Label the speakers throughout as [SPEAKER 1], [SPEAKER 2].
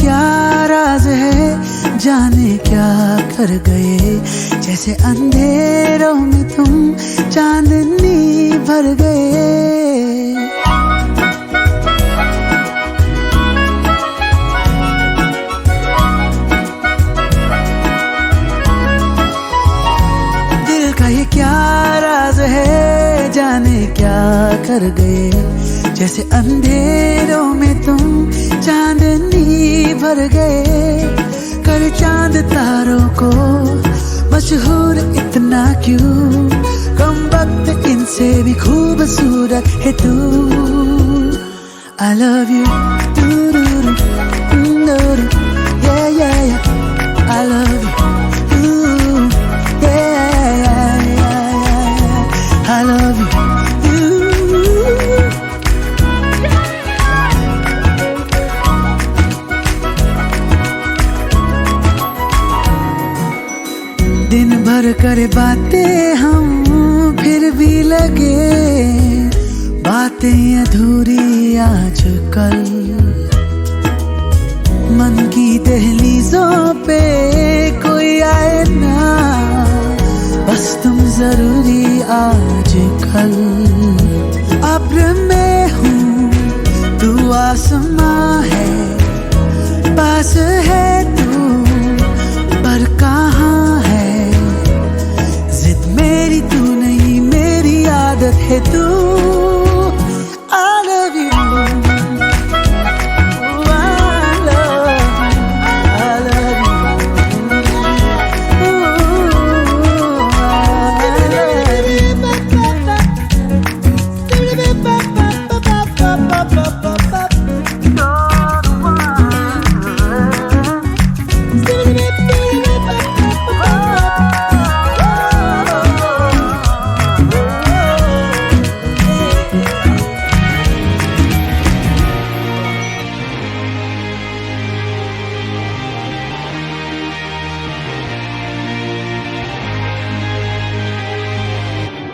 [SPEAKER 1] क्या राज है, जाने क्या कर गए, जैसे अंधेरों में तुम चांदनी भर गए। दिल का ये क्या राज है, जाने क्या कर गए, जैसे अंधेरों में तुम चांदनी भर गए। कर चांद तारों को मशहूर इतना क्यों, कम वक्त इनसे भी खूबसूरत है तू। I love you, yeah yeah yeah, I love you, yeah yeah yeah, I love you. दिन भर करे बातें हम, फिर भी लगे बातें अधूरी आजकल। मन की दहलीजों पे कोई आए ना, बस तुम जरूरी आजकल। अब्र में हूँ तू आसमां है, पास है तू पर कहाँ है। जिद मेरी तू नहीं, मेरी आदत है तू। I love you, I love you, I love you,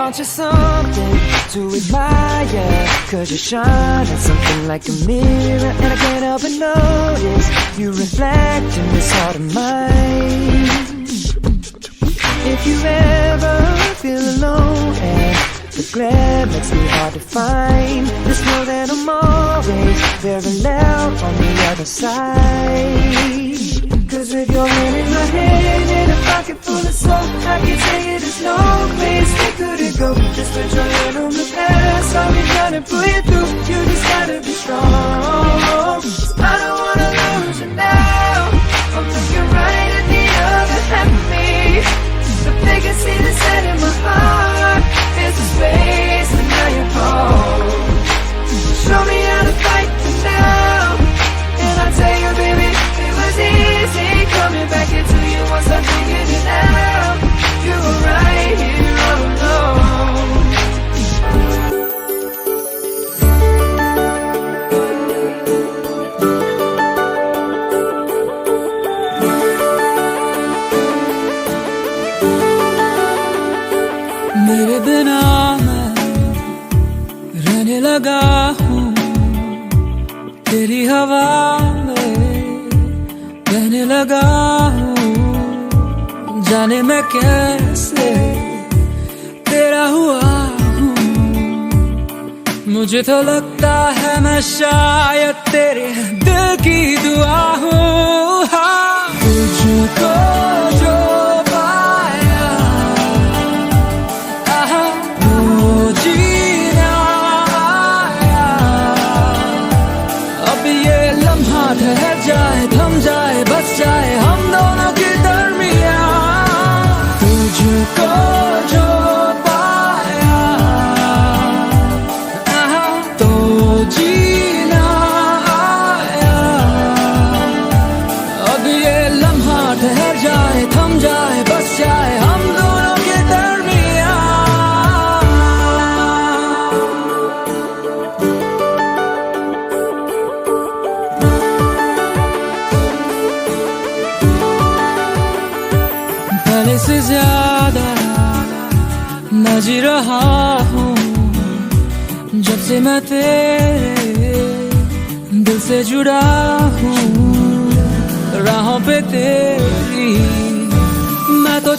[SPEAKER 2] Aren't you something to admire? 'Cause you shine at something like a mirror, and I can't help but notice you reflect in this heart of mine. If you ever feel alone and the glare makes me hard to find, just know that I'm always very loud on the other side. 'Cause with your hand in my hand and a pocket full of soul, I can tell you there's no place we couldn't go. Just put your hand on the past, I'll be trying to pull you through. You just gotta be strong. I don't wanna lose you now. I'm looking right at the other half of me. If they can see the set in my heart, there's a space and now you're home. Show me how to fight for now, and I'll tell you, baby, it was easy coming back into you once I figured it out. You were right here all alone.
[SPEAKER 1] मेरे बिना मैं रहने लगा हूँ, तेरी हवा में बहने लगा हूँ। जाने मैं कैसे तेरा हुआ हूँ, मुझे तो लगता है मैं शायद तेरे दिल की दुआ हूँ। हाँ, तुझको जो पाया, आहा, वो जीना आया। अब ये लम्हा ठहर जाए, थम जाए, बस जाए हम दोनों के दरमियाँ। तुझको जो पाया, आहा, तो जीना आया। अब ये लम्हा ठहर जाए, थम जाए, बस जाए हम दोनों के दरमियाँ। पहले से ज्यादा न जी रहा हूँ, जब से मैं तेरे दिल से जुड़ा हूँ।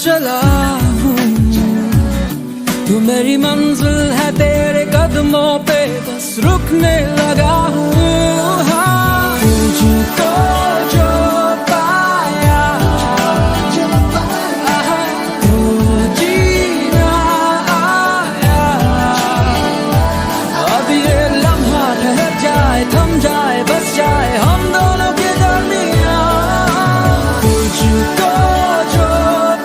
[SPEAKER 1] चला हूँ, तू मेरी मंजिल है, तेरे कदमों पे बस रुकने लगा हूँ। हाँ, तुझको जो पाया, तू जीना आया। अब ये लम्हा ठहर जाए, थम जाए, बस जाए हम दोनों के दरमियाँ। तुझको जो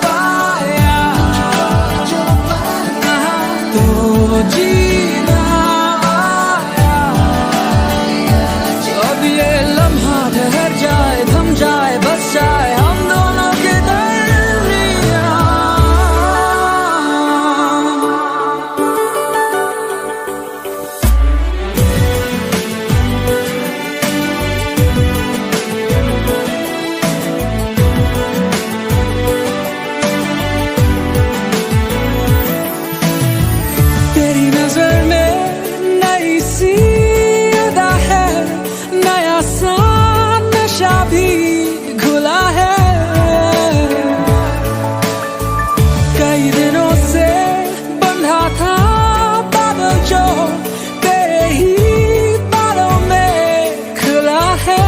[SPEAKER 1] पाया, तो जीना आया। अब ये लम्हा ठहर जाए, थम जाए, बस जाए हम दोनों के दरमियाँ। तेरी नजर में नई सी अदा है, नया सा नशा भी घुला है। कई दिनों से बंधा था बादल जो तेरे ही बालों में खुला है।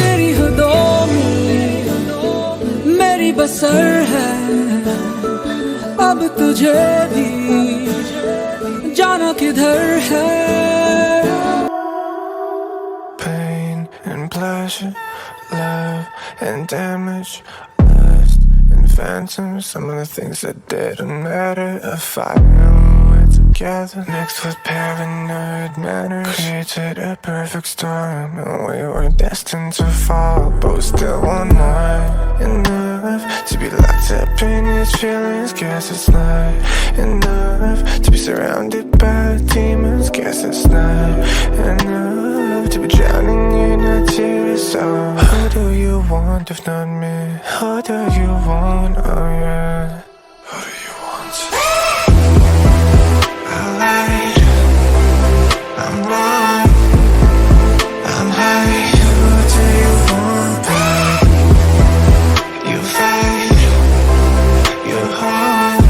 [SPEAKER 1] तेरी हदों में मेरी बसर है, अब तुझे भी जाना किधर है।
[SPEAKER 3] Pain and pleasure, love and damage, lust and phantoms, some of the things that didn't matter. A fire when we're together, mixed with paranoid manners, created a perfect storm, and we were destined to fall, but we still want more. Enough to be locked up in these feelings, guess it's not enough to be surrounded by demons, guess it's not enough to be drowning in our tears. So who do you want if not me? Who do you want? Oh yeah, who do you want? I lied, I'm wrong, I'm high. Who do you want, babe? You fight, you hold,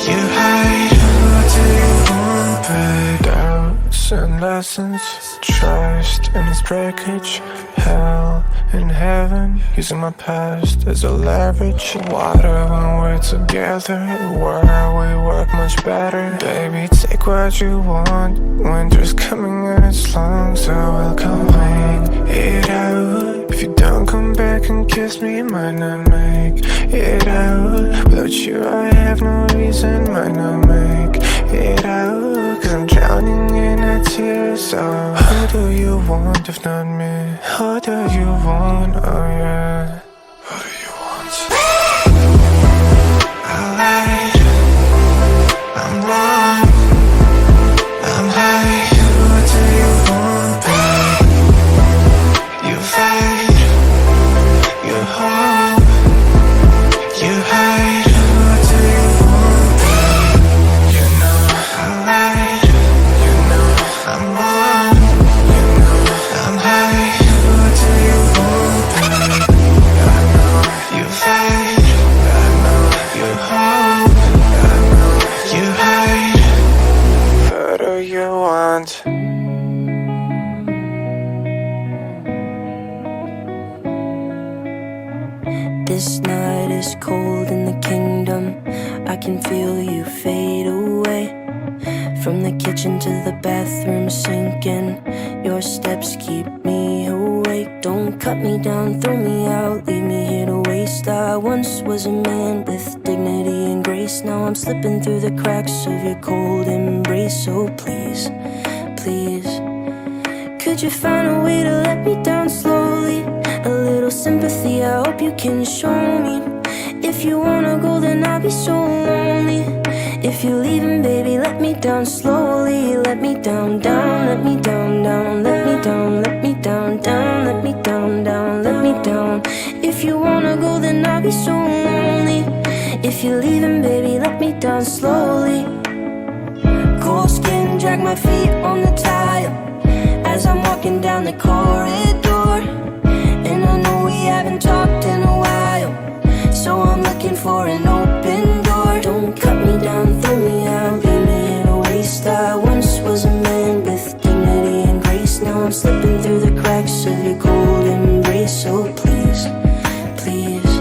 [SPEAKER 3] you hide. Who do you want, babe? Doubts and lessons, trust and its breakage, hell and heaven, using my past as a leverage. Water when we're together, where we work much better. Baby, take what you want, winter's coming and it's long, so I'll come wait it out. If you don't come back and kiss me, might not make it out. Without you I have no reason, might not make it out. Cause I'm drowning in our tears. So who do you want if not me? Who do you want? Oh yeah, who do you want? I lied, I'm wrong, I'm high. Who do you want, babe? You fight, you hold, you hide. Who do you want, babe? You know I lied, you know I'm wrong, you know I'm high. Who do you want, babe? I know you fight, I know you hold, I know you hide. Who do you want?
[SPEAKER 4] This night is cold in the kingdom. I can feel you fade away. From the kitchen to the bathroom sinking, your steps keep me awake. Don't cut me down, throw me out, leave me here to waste. I once was a man with dignity and grace. Now I'm slipping through the cracks of your cold embrace. So please, please, could you find a way to let me down slowly? A little sympathy, I hope you can show me. If you wanna go, then I'll be so lonely. If you're leaving, baby, let me down slowly. Let me down, down, let me down, down, let me down, let me down, down, let me down, down, let me down. If you wanna go, then I'll be so lonely. If you're leaving, baby, let me down slowly. Cold skin, drag my feet on the tile as I'm walking down the corridor. And I know we haven't talked in a while, of your cold embrace. So please, please,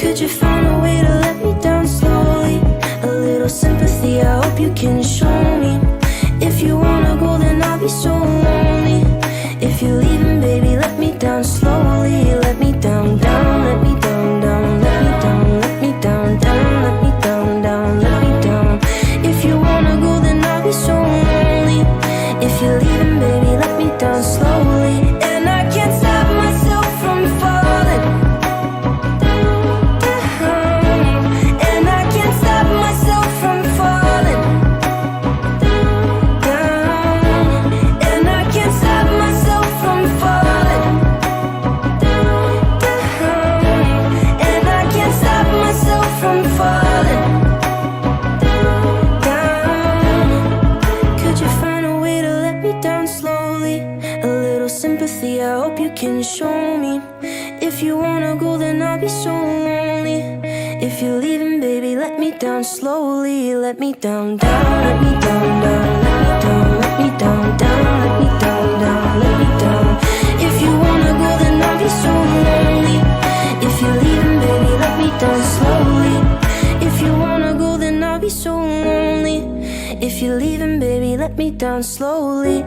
[SPEAKER 4] could you find a way to let me down slowly? A little sympathy, I hope you can show me. If you wanna go, then I'll be so lonely. If you're leaving, baby, let me down slowly. Let me down, down, let me down, down, let me down, let me down, down, let me down, down, let me down. If you wanna go, then I'll be so lonely. If you're leaving, baby, let me down slowly. And I can't stop myself from falling down. And I can't stop myself from falling down. And I can't stop myself from falling down. And I can't stop myself from falling down. Could you find a way to let me down slowly? A little sympathy, I hope you can show me. If you wanna go, then I'll be so lonely. If you're leaving, baby, let me down slowly. Let me down, down, let me down, down, let me down, let me down, down, let me down, down, let me down. If you wanna go, then I'll be so lonely. If you're leaving, baby, let me down slowly. If you wanna go, then I'll be so lonely. If you're leaving, baby, let me down slowly.